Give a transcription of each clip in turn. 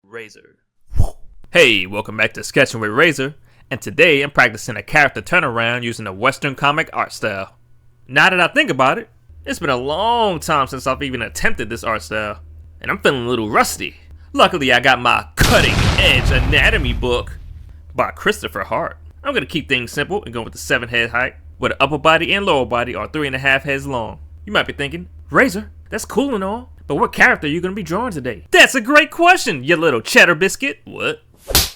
Rayzr. Hey, welcome back to Sketching with Rayzr, and today I'm practicing a character turnaround using a Western comic art style. Now that I think about it, it's been a long time since I've even attempted this art style, and I'm feeling a little rusty. Luckily, I got my cutting edge anatomy book by Christopher Hart. I'm going to keep things simple and go with the 7 head height, where the upper body and lower body are 3.5 heads long. You might be thinking, Rayzr, that's cool and all, but what character are you going to be drawing today? That's a great question, you little cheddar biscuit. What?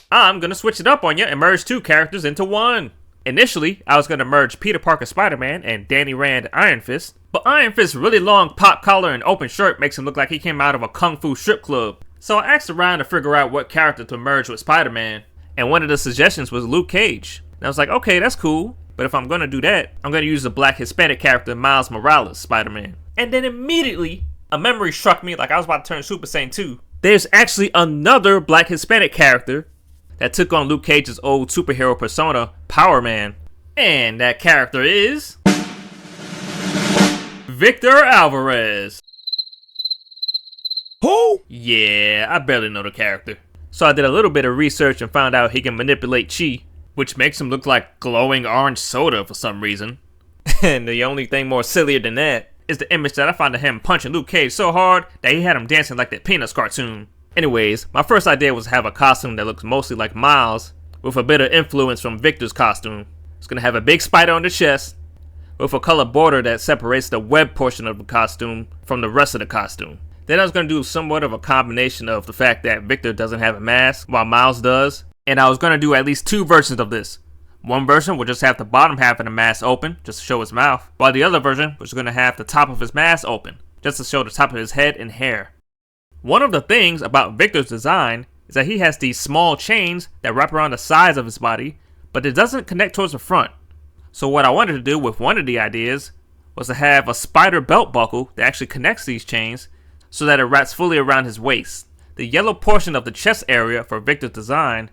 I'm going to switch it up on you and merge 2 characters into one. Initially, I was going to merge Peter Parker Spider-Man and Danny Rand Iron Fist, but Iron Fist's really long pop collar and open shirt makes him look like he came out of a kung fu strip club. So I asked around to figure out what character to merge with Spider-Man, and one of the suggestions was Luke Cage. And I was like, okay, that's cool, but if I'm going to do that, I'm going to use the black Hispanic character Miles Morales Spider-Man. And then immediately, a memory struck me like I was about to turn Super Saiyan 2. There's actually another black Hispanic character that took on Luke Cage's old superhero persona, Power Man. And that character is Victor Alvarez. Who? Yeah, I barely know the character. So I did a little bit of research and found out he can manipulate chi, which makes him look like glowing orange soda for some reason. And the only thing more sillier than that is the image that I found of him punching Luke Cage so hard that he had him dancing like that Peanuts cartoon. Anyways, my first idea was to have a costume that looks mostly like Miles, with a bit of influence from Victor's costume. It's gonna have a big spider on the chest, with a color border that separates the web portion of the costume from the rest of the costume. Then I was gonna do somewhat of a combination of the fact that Victor doesn't have a mask, while Miles does, and I was gonna do at least 2 versions of this. One version would just have the bottom half of the mask open, just to show his mouth, while the other version was going to have the top of his mask open, just to show the top of his head and hair. One of the things about Victor's design is that he has these small chains that wrap around the sides of his body, but it doesn't connect towards the front. So what I wanted to do with one of the ideas was to have a spider belt buckle that actually connects these chains so that it wraps fully around his waist. The yellow portion of the chest area for Victor's design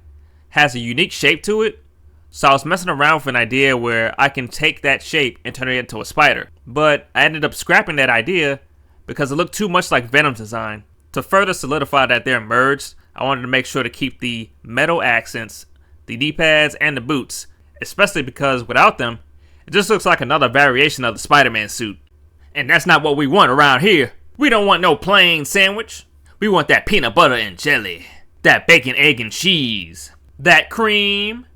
has a unique shape to it. So I was messing around with an idea where I can take that shape and turn it into a spider. But I ended up scrapping that idea because it looked too much like Venom's design. To further solidify that they're merged, I wanted to make sure to keep the metal accents, the knee pads, and the boots. Especially because without them, it just looks like another variation of the Spider-Man suit. And that's not what we want around here. We don't want no plain sandwich. We want that peanut butter and jelly. That bacon, egg, and cheese. That cream.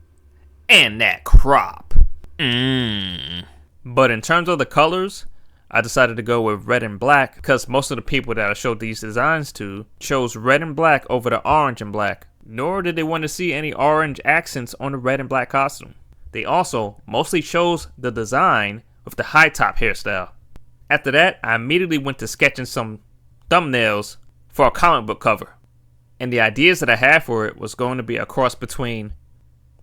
And that crop. But in terms of the colors, I decided to go with red and black because most of the people that I showed these designs to chose red and black over the orange and black. Nor did they want to see any orange accents on the red and black costume. They also mostly chose the design with the high top hairstyle. After that, I immediately went to sketching some thumbnails for a comic book cover. And the ideas that I had for it was going to be a cross between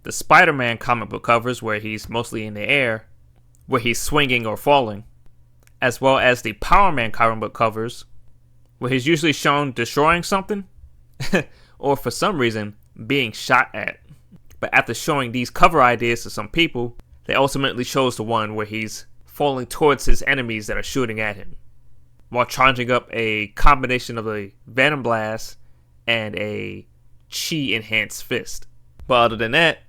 the Spider-Man comic book covers where he's mostly in the air, where he's swinging or falling, as well as the Power Man comic book covers where he's usually shown destroying something or for some reason being shot at. But after showing these cover ideas to some people, they ultimately chose the one where he's falling towards his enemies that are shooting at him while charging up a combination of a Venom Blast and a Chi enhanced fist. But other than that,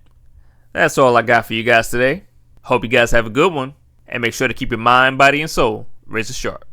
that's all I got for you guys today. Hope you guys have a good one, and make sure to keep your mind, body, and soul razor sharp.